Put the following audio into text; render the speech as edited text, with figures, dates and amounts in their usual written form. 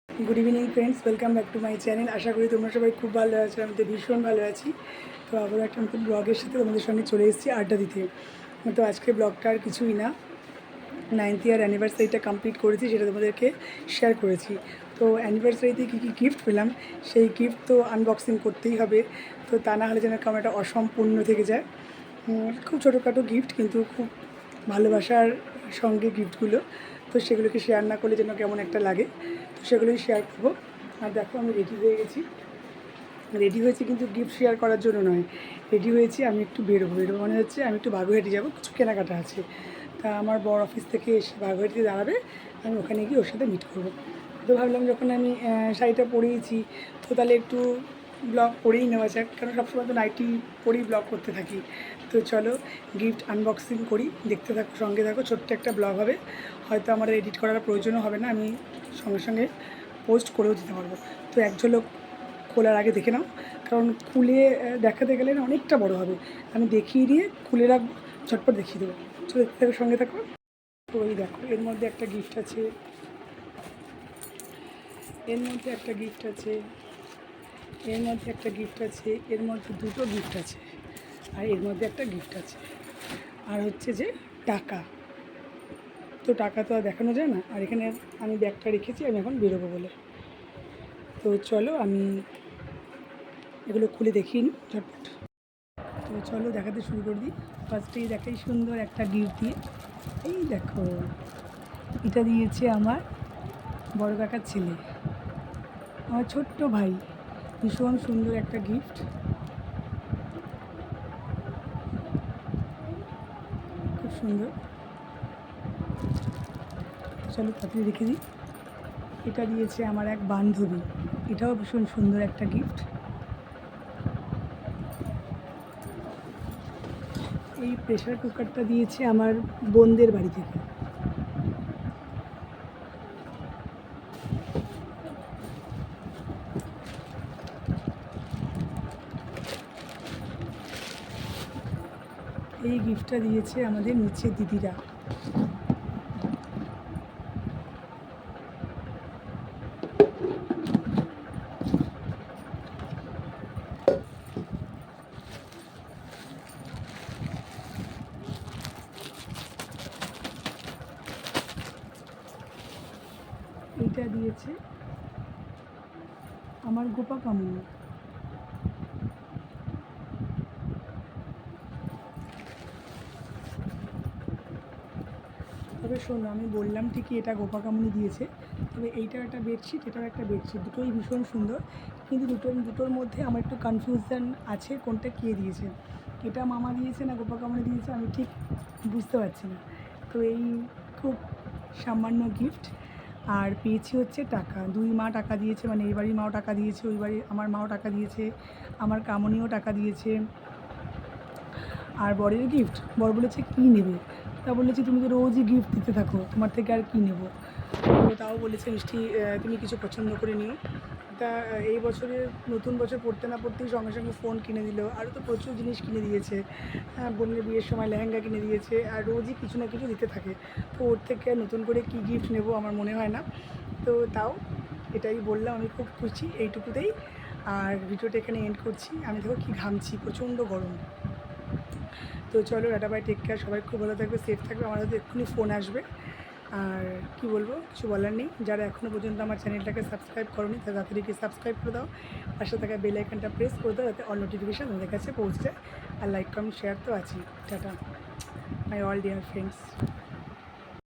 Good evening friends, welcome back to my channel. আশা করি তোমরা সবাই খুব ভালো আছো। আমি তো ভীষণ ভালো আছি। তো আবার একটা নতুন ব্লগের সাথে তোমাদের সঙ্গে চলে এসেছি আড্ডা দিতে। তো আজকে ব্লগটা আর কিছুই না, 9th ইয়ার অ্যানিভার্সারিটা কমপ্লিট করেছি, সেটা তোমাদেরকে শেয়ার করেছি। তো অ্যানিভার্সারিতে কী কী গিফট পেলাম, সেই গিফট তো আনবক্সিং করতেই হবে। তো তা না হলে যেন কেমন একটা অসম্পূর্ণ থেকে যায়। খুব ছোটোখাটো গিফট, কিন্তু খুব ভালোবাসার সঙ্গে গিফটগুলো। তো সেগুলোকে শেয়ার না করলে যেন কেমন একটা লাগে, তো সেগুলোই শেয়ার করবো। আর দেখো, আমি রেডি হয়ে গেছি। রেডি হয়েছি কিন্তু গিফট শেয়ার করার জন্য নয়, রেডি হয়েছি আমি একটু বেরোবো মানে হচ্ছে আমি একটু বাগুইহাটি যাবো, কিছু কেনাকাটা আছে। তা আমার বড় অফিস থেকে এসে বাগুইহাটিতে দাঁড়াবে, আমি ওখানে গিয়ে ওর সাথে মিট করবো। তো ভাবলাম যখন আমি শাড়িটা পরেইছি, তো তাহলে একটু ব্লগ করেই নেওয়া যাক, কারণ সবসময় তো নাইটি পরেই ব্লগ করতে থাকি। তো চলো গিফট আনবক্সিং করি, দেখতে থাকো, সঙ্গে থাকো। ছোট্ট একটা ব্লগ হবে, হয়তো আমার এডিট করার প্রয়োজনও হবে না, আমি সঙ্গে সঙ্গে পোস্ট করেও দিতে পারবো। তো এক ঝলক খোলার আগে দেখে নাও, কারণ খুলে দেখাতে গেলে না অনেকটা বড় হবে। আমি দেখিয়ে দিয়ে খুলে রাখবো, ঝটপট দেখিয়ে দেবো। চলো দেখতে থাকো, সঙ্গে থাকো। তো ওই দেখো, এর মধ্যে একটা গিফট আছে, এর মধ্যে একটা গিফট আছে, এর মধ্যে একটা গিফট আছে, এর মধ্যে দুটো গিফট আছে, আর এর মধ্যে একটা গিফট আছে। আর হচ্ছে যে টাকা, তো টাকা তো আর দেখানো যায় না। আর এখানে আমি ব্যাগটা রেখেছি, আমি এখন বেরোবো বলে। তো চলো আমি এগুলো খুলে দেখিয়ে নিই ঝটপট। তো চলো দেখাতে শুরু করে দিই। ফার্স্টেই দেখাই সুন্দর একটা গিফট দিয়ে। এই দেখো, এটা দিয়েছে আমার বড় কাকার ছেলে, আমার ছোট্ট ভাই। ভীষণ সুন্দর একটা গিফট, খুব সুন্দর। চলো তাড়াতাড়ি রেখে দিই। এটা দিয়েছে আমার এক বান্ধবী, এটাও ভীষণ সুন্দর একটা গিফট। এই প্রেশার কুকারটা দিয়েছে আমার বোনদের বাড়ি থেকে। এই গিফটটা দিয়েছে আমাদের নিচের দিদিরা। এইটা দিয়েছে আমার গোপা কামুনি। তবে শোনো, আমি বললাম ঠিকই এটা গোপা কামুনি দিয়েছে, তবে এইটা একটা বেডশিট, এটাও একটা বেডশিট, দুটোই ভীষণ সুন্দর। কিন্তু দুটোর মধ্যে আমার একটু কনফিউশন আছে, কোনটা কে দিয়েছে। এটা মামা দিয়েছে না গোপা কামুনি দিয়েছে, আমি ঠিক বুঝতে পারছি না। তো এই খুব সামান্য গিফট। আর পেয়েছি হচ্ছে টাকা, দুই মা টাকা দিয়েছে, মানে এই বাড়ির মাও টাকা দিয়েছে, ওই বাড়ির আমার মাও টাকা দিয়েছে, আমার কামুনিও টাকা দিয়েছে। আর বরের গিফট, বর বলেছে কী নেবে, তা বলেছি তুমি তো রোজই গিফট দিতে থাকো, তোমার থেকে আর কী নেবো। তো তাও বলেছে মিষ্টি তুমি কিছু পছন্দ করে নিও। তা এই বছরে নতুন বছর পড়তে না পড়তেই সঙ্গে সঙ্গে ফোন কিনে দিল, আরও তো প্রচুর জিনিস কিনে দিয়েছে। বোনের বিয়ের সময় লেহেঙ্গা কিনে দিয়েছে, আর রোজই কিছু না কিছু দিতে থাকে। তো ওর থেকে নতুন করে কী গিফট নেবো আমার মনে হয় না। তো তাও এটাই বললাম, আমি খুব খুশি এইটুকুতেই। আর ভিডিওটা এখানে এন্ড করছি। আমি দেখো কী ঘামছি, প্রচণ্ড গরম। তো চলো, টাটা বাই, টেক কেয়ার, সবাই খুব ভালো থাকবে, সেফ থাকবে। আমার হাতে এক্ষুনি ফোন আসবে। আর কি বলবো, কিছু বলার নেই। যারা এখনও পর্যন্ত আমার চ্যানেলটাকে সাবস্ক্রাইব করোনি, তারা তাড়াতাড়ি সাবস্ক্রাইব করে দাও, পাশে থাকা বেল আইকনটা প্রেস করে দাও, যাতে অল নোটিফিকেশান তোমাদের কাছে পৌঁছে যায়। আর লাইক কমেন্ট শেয়ার তো আছেই। Tata my all dear friends.